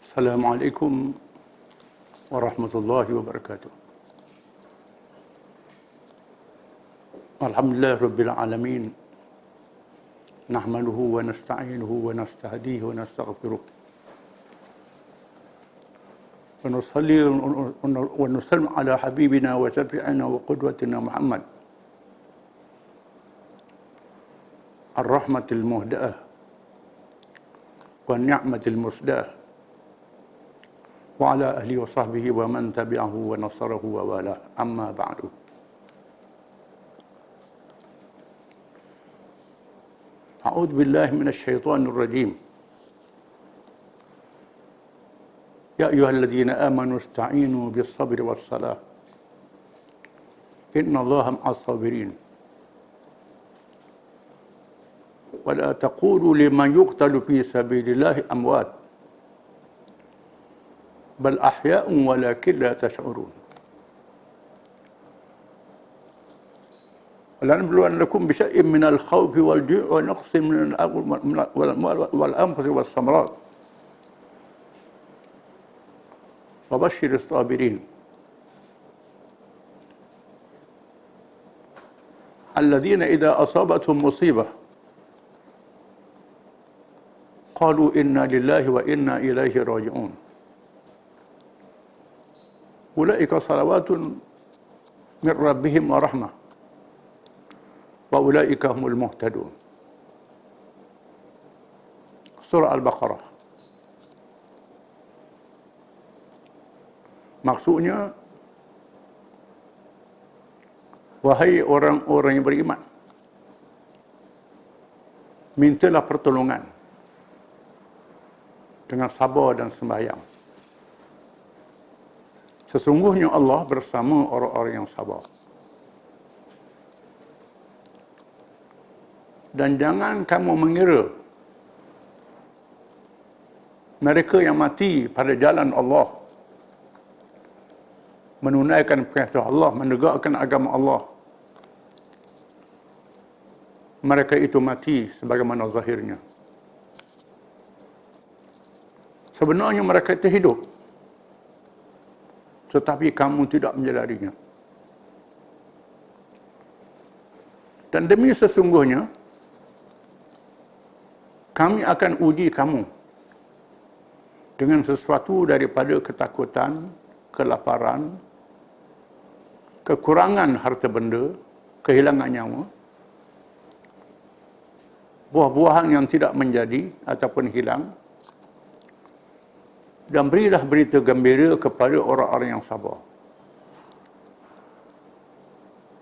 Assalamualaikum warahmatullahi wabarakatuh. Alhamdulillah rabbil alamin. Nahmaduhu wa nasta'inuhu wa nastahdihi wa nastaghfiruh. Wa nusalli wa nusallim ala habibina wa syafi'ina wa qudwatina Muhammad. Ar-rahmatil muhda'ah wa ni'matil musda'ah. Wa ala ahli wa sahbihi wa man tabi'ahu wa nasarahu wa wala. Amma ba'du. A'udzu billahi minasy syaithanir rajim. Ya ayyuhalladzina amanu ista'inu bis-sabri was-salah. Innallaha ma'as sabirin. Wa la taqulu liman yuqtalu fi sabilillahi amwat. Bal ahya'un walakin la tash'urun. ولنبلونكم بشيء من الخوف والجوع ونقص من والأنفس والثمرات وبشر الصابرين الذين إذا أصابتهم مصيبة قالوا إنا لله وإنا إليه راجعون أولئك صلوات من ربهم ورحمة wa ulaika humul muhtadun. Surah Al-Baqarah. Maksudnya, wahai orang-orang yang beriman, mintalah pertolongan dengan sabar dan sembahyang. Sesungguhnya Allah bersama orang-orang yang sabar. Dan jangan kamu mengira mereka yang mati pada jalan Allah, menunaikan perintah Allah, menegakkan agama Allah, mereka itu mati sebagaimana zahirnya. Sebenarnya mereka itu hidup, tetapi kamu tidak menyadarinya. Dan demi sesungguhnya kami akan uji kamu dengan sesuatu daripada ketakutan, kelaparan, kekurangan harta benda, kehilangan nyawa, buah-buahan yang tidak menjadi ataupun hilang, dan berilah berita gembira kepada orang-orang yang sabar.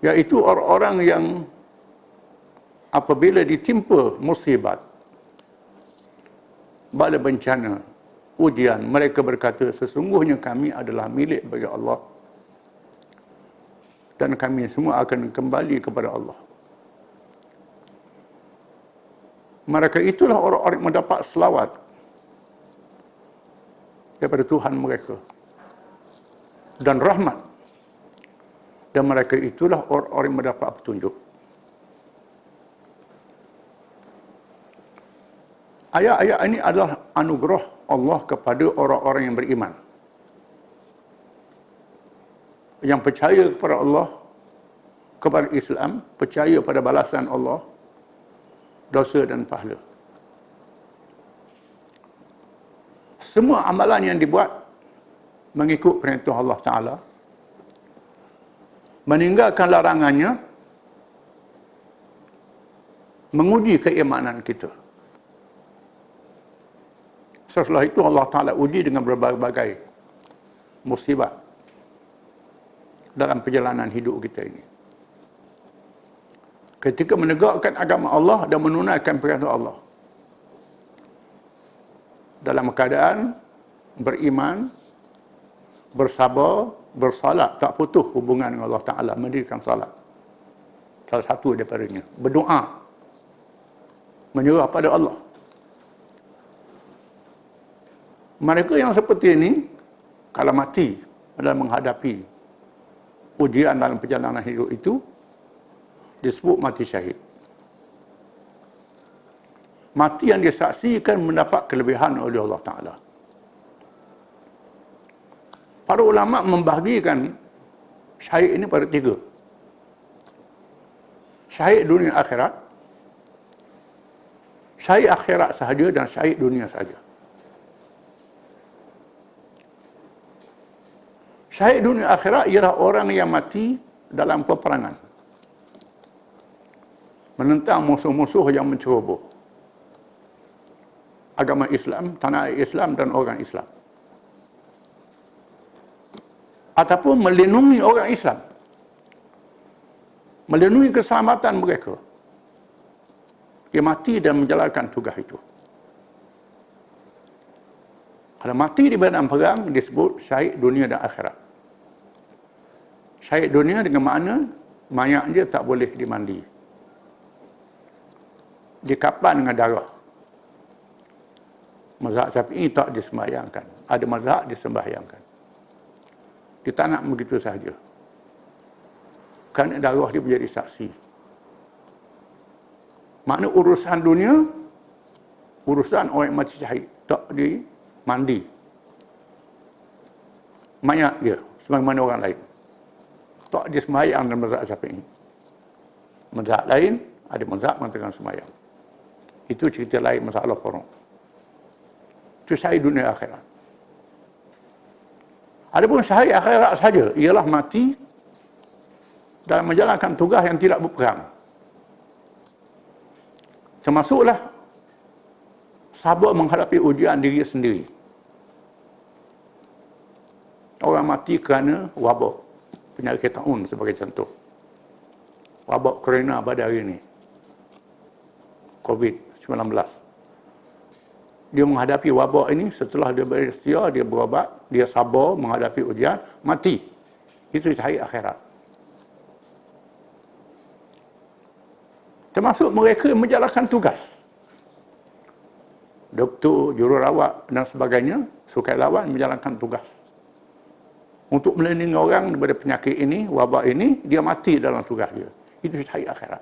Iaitu orang-orang yang apabila ditimpa musibat, bala bencana, ujian, mereka berkata, sesungguhnya kami adalah milik bagi Allah dan kami semua akan kembali kepada Allah. Mereka itulah orang-orang yang mendapat selawat daripada Tuhan mereka dan rahmat, dan mereka itulah orang-orang yang mendapat petunjuk. Ayat-ayat ini adalah anugerah Allah kepada orang-orang yang beriman, yang percaya kepada Allah, kepada Islam, percaya pada balasan Allah, dosa dan pahala. Semua amalan yang dibuat mengikut perintah Allah Ta'ala, meninggalkan larangannya, menguji keimanan kita. Setelah itu Allah Ta'ala uji dengan berbagai musibah dalam perjalanan hidup kita ini. Ketika menegakkan agama Allah dan menunaikan perintah Allah, dalam keadaan beriman, bersabar, bersalat, tak putus hubungan dengan Allah Ta'ala, mendirikan salat. Salah satu daripadanya, berdoa, menyerah pada Allah. Mereka yang seperti ini, kalau mati dalam menghadapi ujian dalam perjalanan hidup itu, disebut mati syahid. Mati yang disaksikan mendapat kelebihan oleh Allah Ta'ala. Para ulama membahagikan syahid ini pada tiga. Syahid dunia akhirat, syahid akhirat sahaja dan syahid dunia sahaja. Syahid dunia akhirat ialah orang yang mati dalam peperangan, menentang musuh-musuh yang menceroboh agama Islam, tanah air Islam dan orang Islam. Ataupun melindungi orang Islam, melindungi keselamatan mereka. Dia mati dan menjalankan tugas itu. Kalau mati di medan perang disebut syahid dunia dan akhirat. Syahid dunia dengan makna mayat dia tak boleh dimandi, dikapan dengan darah. Mazhab Syafi'i tak disembahyangkan. Ada mazhab disembahyangkan. Ditanam begitu sahaja. Kerana darah dia menjadi saksi. Makna urusan dunia, urusan orang yang mati syahid, tak dimandi mayat dia sebagaimana orang lain. Tak disembahyang dalam mazhab Syafi'i. Mazhab lain, ada mazhab mengatakan sembahyang. Itu cerita lain, masalah korang. Itu syahid dunia akhirat. Adapun syahid akhirat saja, ialah mati dalam menjalankan tugas yang tidak berperang. Termasuklah sabar menghadapi ujian diri sendiri. Orang mati kerana wabak, penyakit taun sebagai contoh. Wabak corona pada hari ini, COVID-19. Dia menghadapi wabak ini, setelah dia berikhtiar, dia berobat, dia sabar menghadapi ujian, mati. Itu syahid akhirat. Termasuk mereka yang menjalankan tugas. Doktor, jururawat dan sebagainya, sukarelawan menjalankan tugas. Untuk melindungi orang daripada penyakit ini, wabak ini, dia mati dalam tugas dia. Itu syahid akhirat.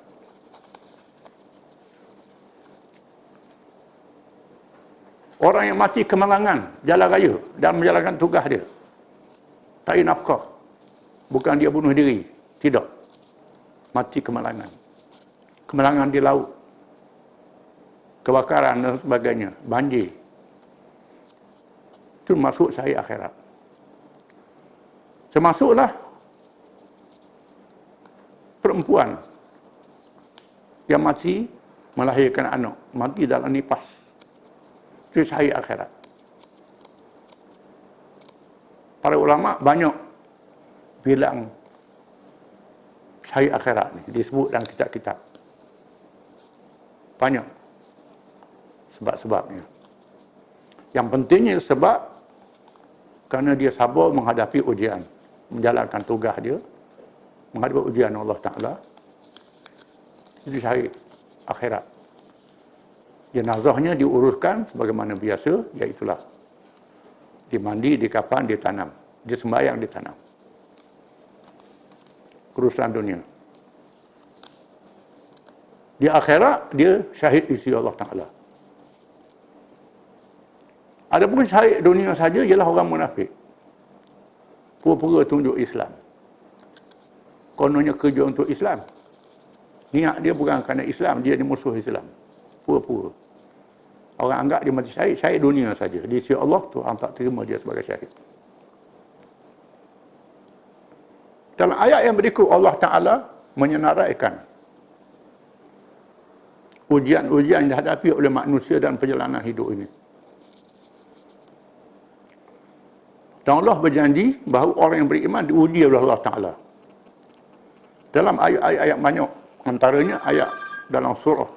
Orang yang mati kemalangan, jalan raya dan menjalankan tugas dia. Cari nafkah. Bukan dia bunuh diri. Tidak. Mati kemalangan. Kemalangan di laut. Kebakaran dan sebagainya. Banjir. Itu masuk syahid akhirat. Termasuklah perempuan yang mati melahirkan anak. Mati dalam nifas. Itu syahid akhirat. Para ulama banyak bilang syahid akhirat ni disebut dalam kitab-kitab. Banyak sebab-sebabnya. Yang pentingnya sebab kerana dia sabar menghadapi ujian, menjalankan tugas dia, menghadapi ujian Allah Ta'ala. Itu syahid akhirat. Jenazahnya diuruskan sebagaimana biasa, iaitulah dimandi, dikapan, ditanam, disembahyang, ditanam. Urusan dunia. Di akhirat dia syahid di sisi Allah Ta'ala. Adapun syahid dunia saja ialah orang munafik. Pura-pura tunjuk Islam. Kononnya kerja untuk Islam. Niat dia bukan kerana Islam, dia ni musuh Islam. Pura-pura. Orang anggap dia mati syahid, syahid dunia saja. Di sisi Allah, Tuhan tak terima dia sebagai syahid. Dalam ayat yang berikut, Allah Ta'ala menyenaraikan ujian-ujian yang dihadapi oleh manusia dalam perjalanan hidup ini. Dan Allah berjanji bahawa orang yang beriman diuji oleh Allah Ta'ala. Dalam ayat-ayat banyak, antaranya ayat dalam surah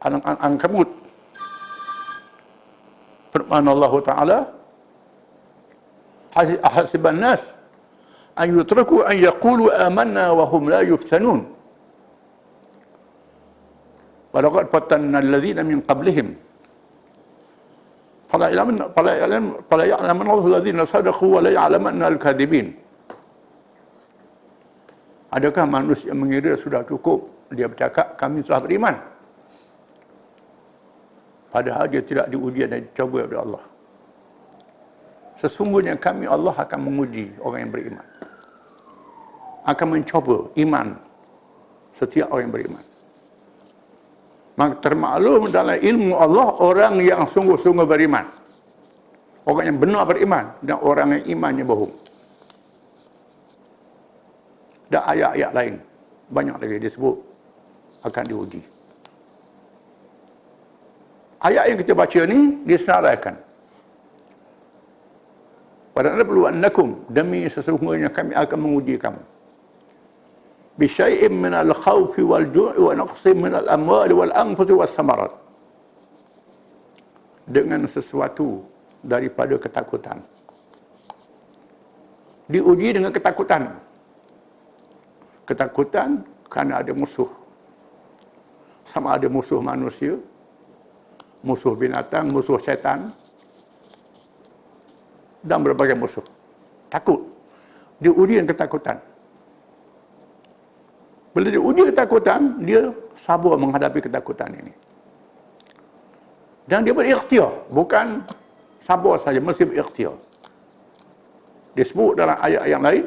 Al-Ankabut. Firman Allah Ta'ala, ahasiban nas an yutraku an yaqulu amanna wa hum la yuftanun. Walaqad fatanna alladhina min qablihim fala ya'lamanna Allahu alladhina sadaqu wa la ya'lamanna al-kadhibin. Adakah manusia mengira sudah cukup dia bercakap kami telah beriman, padahal dia tidak diuji dan dicoba oleh Allah. Sesungguhnya kami Allah akan menguji orang yang beriman. Akan mencoba iman setiap orang yang beriman. Maka termaklum dalam ilmu Allah orang yang sungguh-sungguh beriman. Orang yang benar beriman dan orang yang imannya bohong. Dan ayat-ayat lain banyak lagi disebut akan diuji. Ayat yang kita baca ni disenaraikan. Pada nabluwannakum, demi sesungguhnya kami akan menguji kamu. Bisyai'in minal khawfi wal ju'i wa naqsim minal amwali wal anfusi was samarat. Dengan sesuatu daripada ketakutan. Diuji dengan ketakutan. Ketakutan kerana ada musuh. Sama ada musuh manusia, musuh binatang, musuh syaitan, dan berbagai musuh. Takut. Diuji dengan ketakutan. Bila diuji ketakutan, dia sabar menghadapi ketakutan ini. Dan dia berikhtiar. Bukan sabar saja, mesti berikhtiar. Disebut dalam ayat yang lain,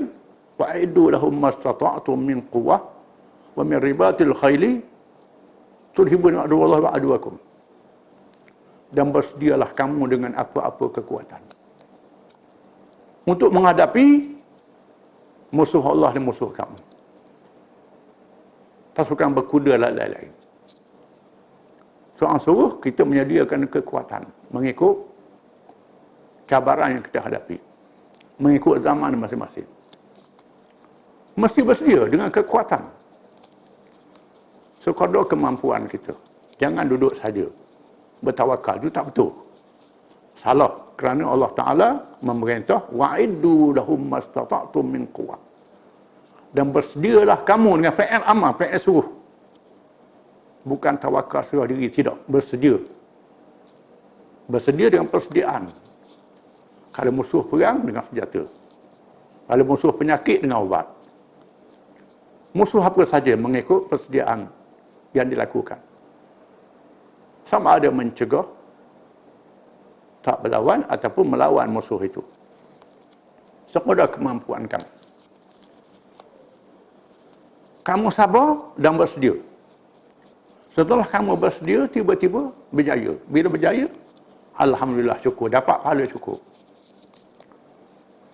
وَأَعِدُّوا لَهُمْ مَا اسْتَطَعْتُم مِّن قُوَّةٍ وَمِن رِّبَاطِ الْخَيْلِ تُرْهِبُونَ عَدُوَّ اللَّهِ وَعَدُوَّكُمْ. Dan bersedialah kamu dengan apa-apa kekuatan untuk menghadapi musuh Allah dan musuh kamu. Pasukan berkuda dan lain-lain. Soal suruh kita menyediakan kekuatan mengikut cabaran yang kita hadapi, mengikut zaman masing-masing. Mesti bersedia dengan kekuatan sekadar kemampuan kita. Jangan duduk saja bertawakal, itu tak betul. Salah, kerana Allah Ta'ala memerintah wa'iddu lahum mastata'tum min quwwah. Dan bersedialah kamu dengan fi'il amar, fi'il suruh. Bukan tawakal serah diri, tidak. Bersedia. Bersedia dengan persediaan. Kalau musuh perang, dengan senjata. Kalau musuh penyakit, dengan ubat. Musuh apa saja mengikut persediaan yang dilakukan. Sama ada mencegah, tak berlawan, ataupun melawan musuh itu. Sekadar kemampuan kamu. Kamu sabar dan bersedia. Setelah kamu bersedia, tiba-tiba berjaya. Bila berjaya, alhamdulillah syukur. Dapat pahala syukur.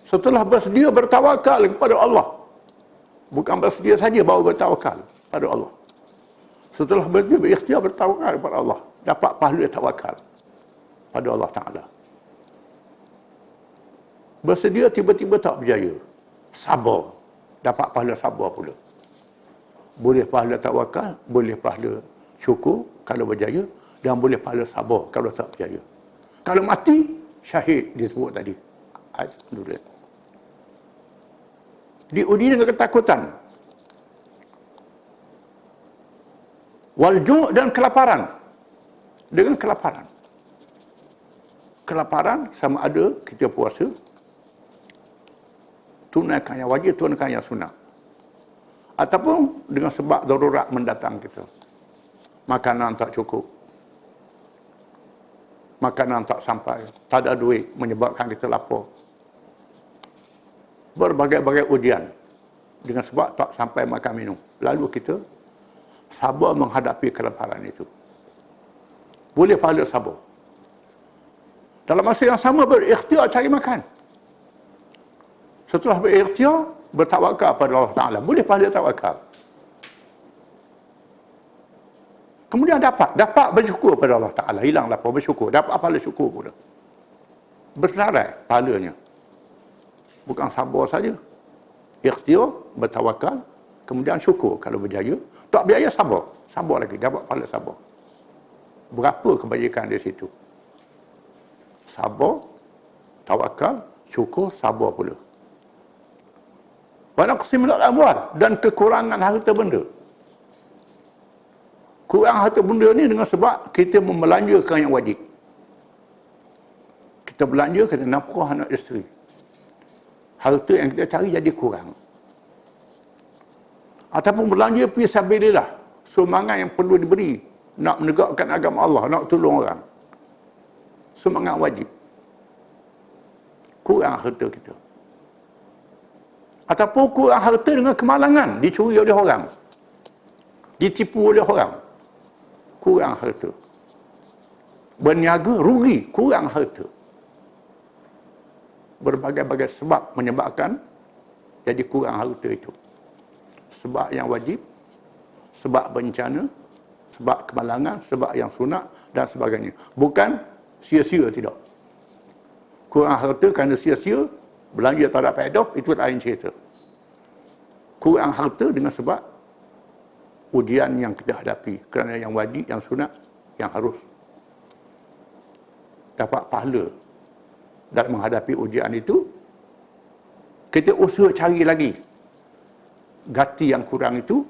Setelah bersedia bertawakal kepada Allah. Bukan bersedia saja baru bertawakal pada Allah. Setelah bersedia berikhtiar bertawakal kepada Allah. Dapat pahala tawakal pada Allah Ta'ala. Bersedia tiba-tiba tak berjaya. Sabar. Dapat pahala sabar pula. Boleh pahala tawakal, boleh pahala syukur kalau berjaya, dan boleh pahala sabar kalau tak berjaya. Kalau mati, syahid disebut tadi. Alhamdulillah. Diuji dengan ketakutan. Walju' dan kelaparan. Dengan kelaparan. Kelaparan sama ada kita puasa, tunaikan yang wajib, tunaikan yang sunat. Ataupun dengan sebab darurat mendatang kita. Makanan tak cukup. Makanan tak sampai. Tak ada duit menyebabkan kita lapar. Berbagai-bagai ujian. Dengan sebab tak sampai makan minum. Lalu kita sabar menghadapi kelaparan itu. Boleh pahala sabar. Dalam masa yang sama berikhtiar cari makan. Setelah berikhtiar, bertawakal pada Allah Ta'ala. Boleh pahala tawakal. Kemudian dapat bersyukur pada Allah Ta'ala. Hilang lapar, bersyukur. Dapat pahala syukur pula. Bersenarai pahalanya. Bukan sabar saja. Ikhtiar, bertawakal, kemudian syukur kalau berjaya. Tak berjaya, sabar. Sabar lagi, dapat pahala sabar. Berapa kebajikan di situ? Sabar, tawakal, syukur, sabar pula. Wa naqsim minal amwal, dan kekurangan harta benda. Kurang harta benda ni dengan sebab kita membelanjakan yang wajib. Kita belanja kena nafkah anak isteri. Harta yang kita cari jadi kurang. Ataupun belanja fi sabilillah, sumbangan yang perlu diberi nak menegakkan agama Allah, nak tolong orang. Sumbangan wajib. kurang harta kita. Ataupun kurang harta dengan kemalangan, dicuri oleh orang, ditipu oleh orang, kurang harta. Berniaga, rugi, kurang harta. Berbagai-bagai sebab menyebabkan jadi kurang harta itu. Sebab yang wajib, sebab bencana, sebab kemalangan, sebab yang sunat dan sebagainya. Bukan sia-sia, tidak. Kurang harta kerana sia-sia, belanja tak ada faedah, itu lain cerita. Kurang harta dengan sebab ujian yang kita hadapi. Kerana yang wajib, yang sunat, yang harus dapat pahala dalam menghadapi ujian itu, kita usaha cari lagi ganti yang kurang itu,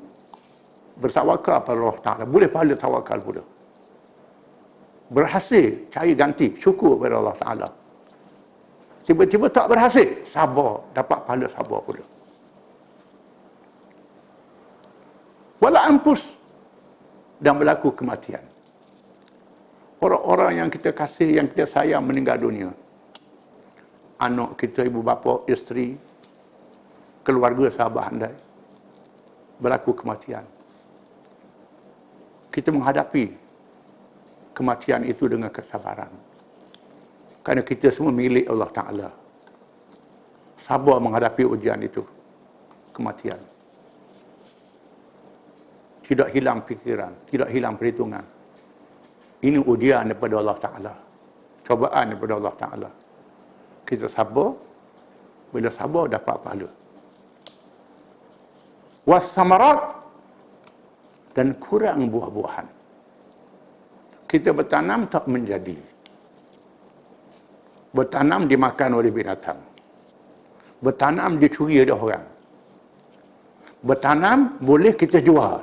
bertawakal pada Allah Ta'ala. Boleh pahala tawakal pula. Berhasil cari ganti, syukur pada Allah Ta'ala. Tiba-tiba tak berhasil, sabar, dapat pahala sabar pula. Wala ampus, dan berlaku kematian. Orang-orang yang kita kasih, yang kita sayang meninggal dunia. Anak kita, ibu bapa, isteri, keluarga, sahabat andai. Berlaku kematian. Kita menghadapi kematian itu dengan kesabaran. Kerana kita semua milik Allah Ta'ala. Sabar menghadapi ujian itu. Kematian. Tidak hilang fikiran, tidak hilang perhitungan. Ini ujian daripada Allah Ta'ala. Cobaan daripada Allah Ta'ala. Kita sabar, bila sabar dapat pahala. Wassamarat, dan kurang buah-buahan. Kita bertanam tak menjadi. Bertanam dimakan oleh binatang. Bertanam dicuri oleh orang. Bertanam boleh kita jual.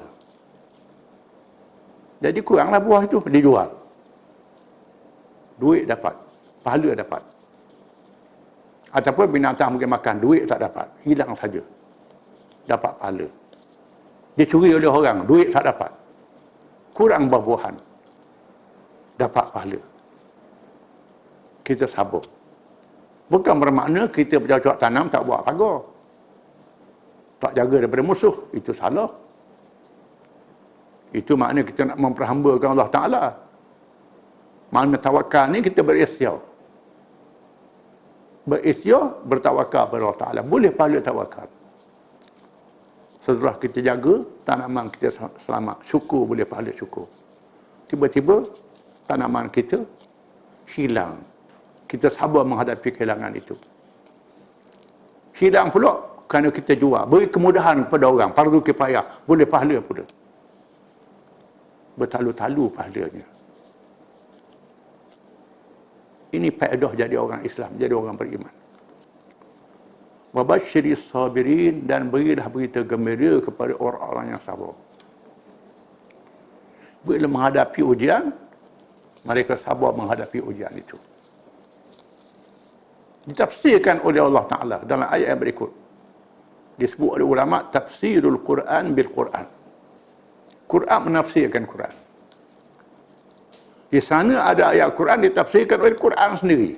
Jadi kuranglah buah itu, dijual. Duit dapat, pahala dapat. Ataupun binatang mungkin makan, duit tak dapat, hilang saja. Dapat pahala. Dicuri oleh orang, duit tak dapat. Kurang buah-buahan. Dapat pahala. Kita sabar. Bukan bermakna kita bercocok tanam tak buat pagar. Tak jaga daripada musuh, itu salah. Itu makna kita nak memperhambakan Allah Ta'ala. Makna tawakal ni kita berikhtiar. Berikhtiar, bertawakal pada Allah Ta'ala. Boleh pahala tawakal. Setelah kita jaga, tanaman kita selamat. Syukur, boleh pahala syukur. Tiba-tiba, tanaman kita hilang. Kita sabar menghadapi kehilangan itu. Hilang pula kerana kita jual. Beri kemudahan kepada orang. Fardu kifayah. Boleh pahala pula. Bertalu-talu pahalanya. Ini faedah jadi orang Islam, jadi orang beriman. Wabasyiris sabirin, dan berilah berita gembira kepada orang-orang yang sabar. Bila menghadapi ujian, mereka sabar menghadapi ujian itu. Ditafsirkan oleh Allah Ta'ala dalam ayat yang berikut. Disebut oleh ulama tafsirul Quran bil Quran. Quran menafsirkan Quran. Di sana ada ayat Quran ditafsirkan oleh Quran sendiri.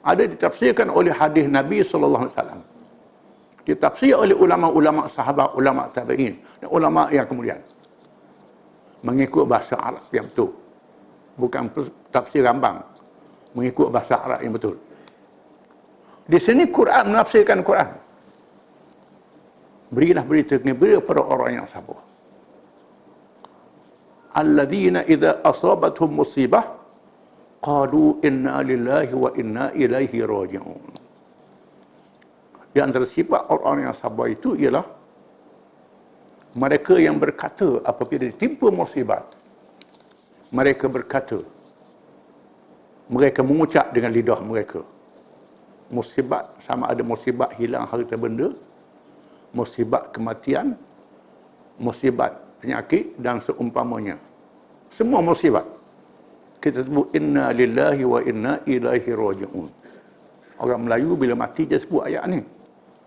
Ada ditafsirkan oleh hadis Nabi SAW. Ditafsir oleh ulama-ulama sahabat, ulama tabi'in, dan ulama yang kemudian. Mengikut bahasa Arab yang betul. Bukan tafsir rambang. Mengikut bahasa Arab yang betul. Di sini Quran menafsirkan Quran. Berilah berita gembira pada orang yang sabar. Alladzina idza asabatuhum musibah qalu inna lillahi wa inna ilaihi raji'un. Di antara sifat orang yang sabar itu ialah mereka yang berkata apabila ditimpa musibah, mereka berkata, mereka mengucap dengan lidah mereka. Musibat, sama ada musibat hilang harta benda, musibat kematian, musibat penyakit dan seumpamanya. Semua musibat. Kita sebut inna lillahi wa inna ilaihi raji'un. Orang Melayu bila mati dia sebut ayat ni.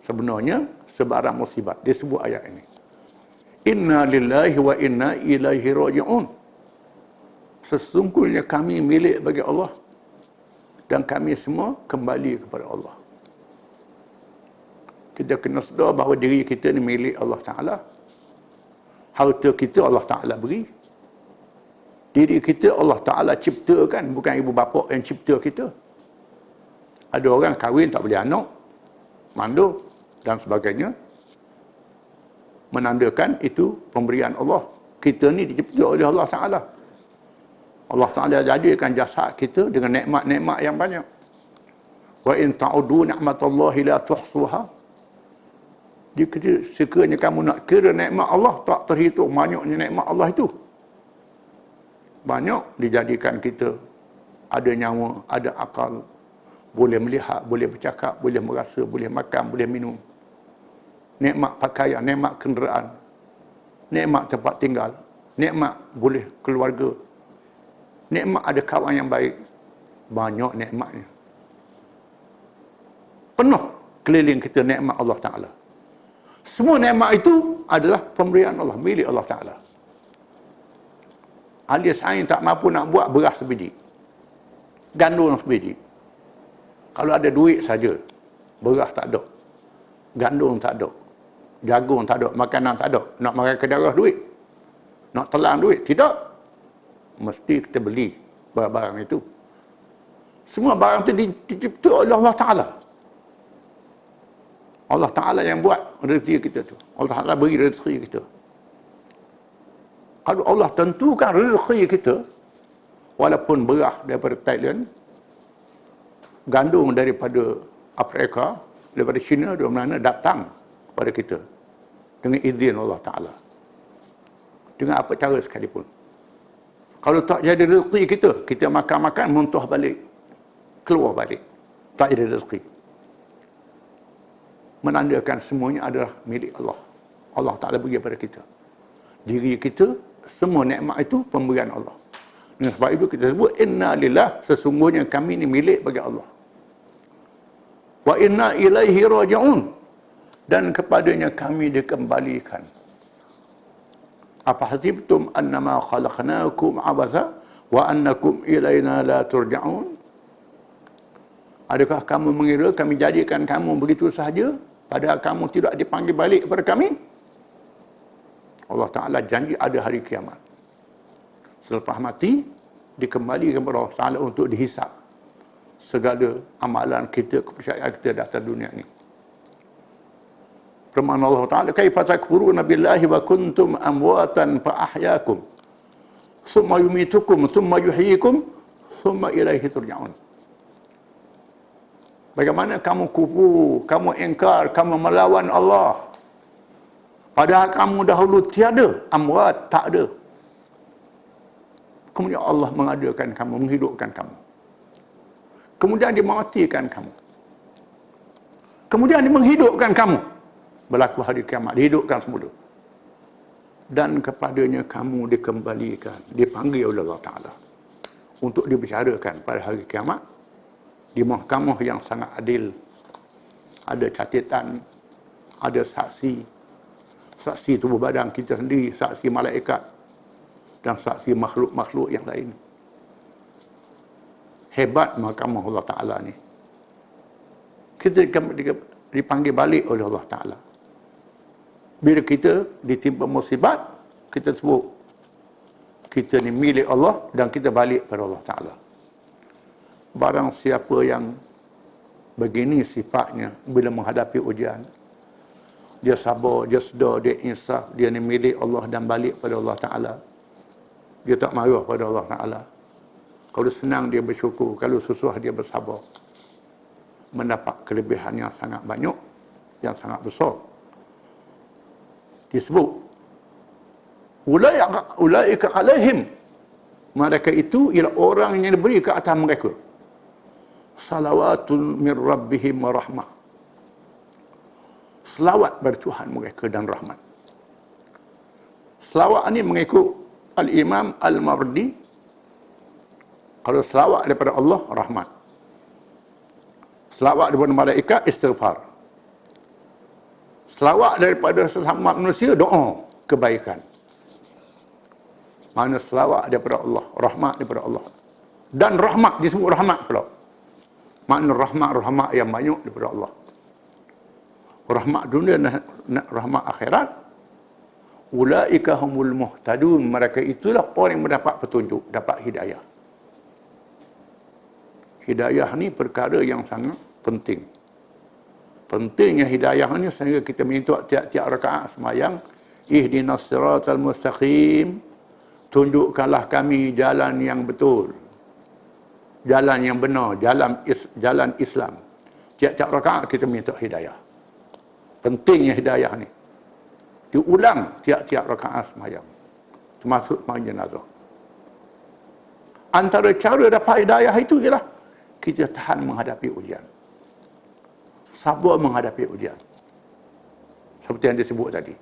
Sebenarnya sebarang musibat dia sebut ayat ini. Inna lillahi wa inna ilaihi raji'un. Sesungguhnya kami milik bagi Allah dan kami semua kembali kepada Allah. Kita kena sedar bahawa diri kita ni milik Allah Ta'ala. Harta kita Allah Ta'ala beri. Diri kita Allah Ta'ala ciptakan, bukan ibu bapa yang cipta kita. Ada orang kahwin tak boleh anak, mandul dan sebagainya. Menandakan itu pemberian Allah. Kita ni dicipta oleh Allah Ta'ala. Allah Ta'ala jadikan jasad kita dengan nikmat-nikmat yang banyak. Wa in ta'udu ni'matallahi la tuhsuha. Jika sekiranya kamu nak kira nikmat Allah, tak terhitung banyaknya nikmat Allah itu. Banyak dijadikan kita ada nyawa, ada akal, boleh melihat, boleh bercakap, boleh merasa, boleh makan, boleh minum. Nikmat pakaian, nikmat kenderaan, nikmat tempat tinggal, nikmat boleh keluarga, nikmat ada kawan yang baik. Banyak nikmatnya. Penuh keliling kita nikmat Allah Ta'ala. Semua nikmat itu adalah pemberian Allah, milik Allah Ta'ala. Ahli sains tak mampu nak buat beras sebiji, gandum sebiji. Kalau ada duit saja, beras tak ada, gandum tak ada, jagung tak ada, makanan tak ada. Nak makan ke darah duit, nak telan duit, tidak. Mesti kita beli barang-barang itu. Semua barang itu dicipta oleh Allah Ta'ala. Allah Ta'ala yang buat rezeki kita tu. Allah Ta'ala beri rezeki kita. Kalau Allah tentukan rezeki kita, walaupun beras daripada Thailand, gandum daripada Afrika, daripada China, dari mana datang kepada kita dengan izin Allah Ta'ala. Dengan apa cara sekalipun. Kalau tak jadi rezeki kita makan-makan, muntah balik, keluar balik. Tak jadi rezeki. Menandakan semuanya adalah milik Allah. Allah Ta'ala beri kepada kita. Diri kita, semua nikmat itu pemberian Allah. Dan sebab itu kita sebut, inna lillah, sesungguhnya kami ini milik bagi Allah. Wa inna ilaihi raji'un, dan kepadanya kami dikembalikan. Apa hasibtum annama khalaqnakum abatha wa annakum ilaina la turja'un? Adakah kamu mengira kami jadikan kamu begitu sahaja, padahal kamu tidak dipanggil balik kepada kami? Allah Ta'ala janji ada hari kiamat. Selepas mati, dikembalikan kepada Allah Ta'ala untuk dihisap segala amalan kita, kepercayaan kita di atas dunia ini. Firman Allah Ta'ala, kaifa takfuruna billahi wa kuntum amwatan fa ahyaakum thumma yumitukum thumma yuhyikum thumma ilaihi turja'un. Bagaimana kamu kufur, kamu ingkar, kamu melawan Allah. Padahal kamu dahulu tiada, amwat, tak ada. Kemudian Allah mengadakan kamu, menghidupkan kamu. Kemudian dia mematikan kamu. Kemudian dia menghidupkan kamu. Berlaku hari kiamat, dihidupkan semula. Dan kepadanya kamu dikembalikan, dipanggil oleh Allah Ta'ala untuk dibicarakan pada hari kiamat. Di mahkamah yang sangat adil. Ada catatan, ada saksi. Saksi tubuh badan kita sendiri, saksi malaikat, dan saksi makhluk-makhluk yang lain. Hebat mahkamah Allah Ta'ala ni. Kita dipanggil balik oleh Allah Ta'ala. Bila kita ditimpa musibat, kita sebut kita ni milik Allah dan kita balik pada Allah Ta'ala. Barang siapa yang begini sifatnya bila menghadapi ujian, dia sabar, dia sedar, dia insaf, dia ni milik Allah dan balik pada Allah Ta'ala. Dia tak marah pada Allah Ta'ala. Kalau senang dia bersyukur, kalau susah dia bersabar. Mendapat kelebihan yang sangat banyak, yang sangat besar. Disebut ulaika alaihim, mereka itu ialah orang yang diberi ke atas mereka salawatun min rabbihim wa rahmah, selawat dari Tuhan mereka dan rahmat. Selawat ini mengikut Al-Imam Al-Mawardi. Kalau selawat daripada Allah, rahmat. Selawat daripada malaikat, istighfar. Selawat daripada sesama manusia, doa, kebaikan. Mana selawat daripada Allah, rahmat daripada Allah. Dan rahmat, disebut rahmat pula. Makna rahmat yang banyak daripada Allah. Rahmat dunia dan rahmat akhirat. Ulaika humul muhtadun. Mereka itulah orang yang mendapat petunjuk, dapat hidayah. Hidayah ni perkara yang sangat penting. Pentingnya hidayah ni sehingga kita minta tiap-tiap rakaat sembahyang, ihdinas siratal mustaqim, tunjukkanlah kami jalan yang betul, jalan yang benar, jalan Islam. Tiap-tiap rakaat kita minta hidayah. Pentingnya hidayah ni diulang tiap-tiap rakaat sembahyang, termasuk sembahyang jenazah. Antara cara dapat hidayah itu ialah kita tahan menghadapi ujian, sabar menghadapi ujian. Seperti yang disebut tadi,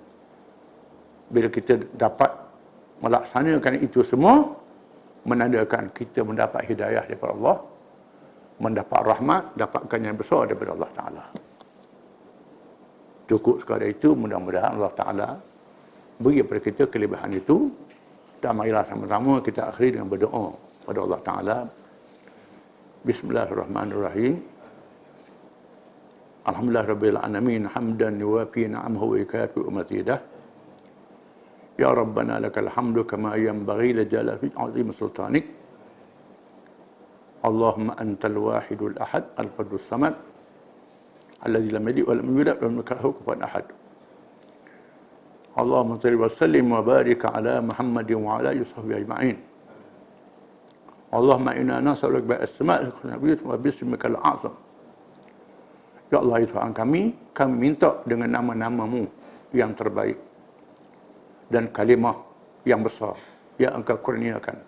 bila kita dapat melaksanakan itu semua, menandakan kita mendapat hidayah daripada Allah, mendapat rahmat, dapatkan yang besar daripada Allah Ta'ala. Cukup sekadar itu, mudah-mudahan Allah Ta'ala beri kepada kita kelebihan itu. Dan marilah sama-sama kita akhiri dengan berdoa pada Allah Ta'ala. Bismillahirrahmanirrahim. Alhamdulillah Rabbil Alamin, hamdan yuwafi na'amahu wa yukafi mazidah. Ya Rabbana lakal hamdu kama yanbaghi li jalali azim sultanik. Allahumma antal wahidul ahad al-fardus samad alladzi lam yalid wa lam yulad wa lam yakul lahu kufuwan ahad. Allahumma shalli wa sallim wa barik ala Muhammadin wa ala alihi washabbihi ajma'in. Allahumma inna nas'aluka bi asma'ika al-husna wa bismikal a'zam. Ya Allah, ya Tuhan kami minta dengan nama-nama-Mu yang terbaik dan kalimah yang besar yang Engkau kurniakan.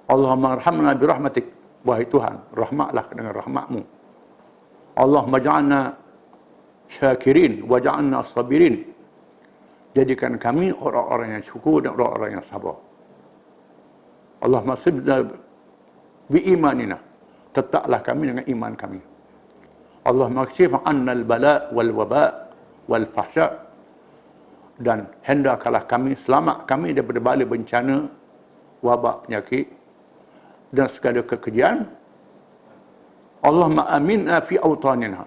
Allahumma arhamna bi rahmatik. Wahai Tuhan, rahmatlah dengan rahmat-Mu. Allahumma ja'alna syakirin wa ja'alna sabirin. Jadikan kami orang-orang yang syukur dan orang-orang yang sabar. Allahumma sibna bi imanina. Tetaplah kami dengan iman kami. Allahumma kshif 'anna al-bala' wal waba' wal fahsya'. Dan hendaklah kami selamat kami daripada bala bencana, wabak, penyakit dan segala kekejian. Allahumma aminna fi awtanina,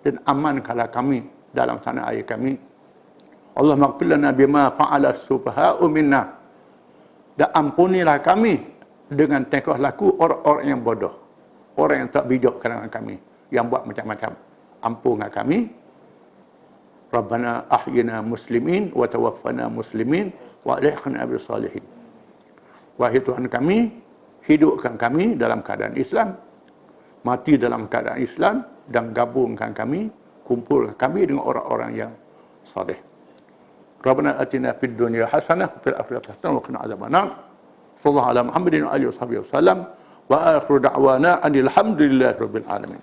dan amankanlah kami dalam tanah air kami. Allahumma ighfir lana bima fa'ala as-sufaha'u minna, dan ampunilah kami dengan tingkah laku orang-orang yang bodoh, orang yang tak bijak kalangan kami, yang buat macam-macam. Ampunlah kami. Rabbana ahyina muslimin wa tawaffana muslimin wa alhiqna bis salihin. Wahai Tuhan kami, hidupkan kami dalam keadaan Islam, mati dalam keadaan Islam, dan gabungkan kami, kumpulkan kami dengan orang-orang yang saleh. Rabbana atina fid dunya hasanah wa fil akhirati hasanah wa qina adzabannar. Sallallahu ala Muhammadin wa alihi wasallam wa akhiru da'wana alhamdulillahi rabbil alamin.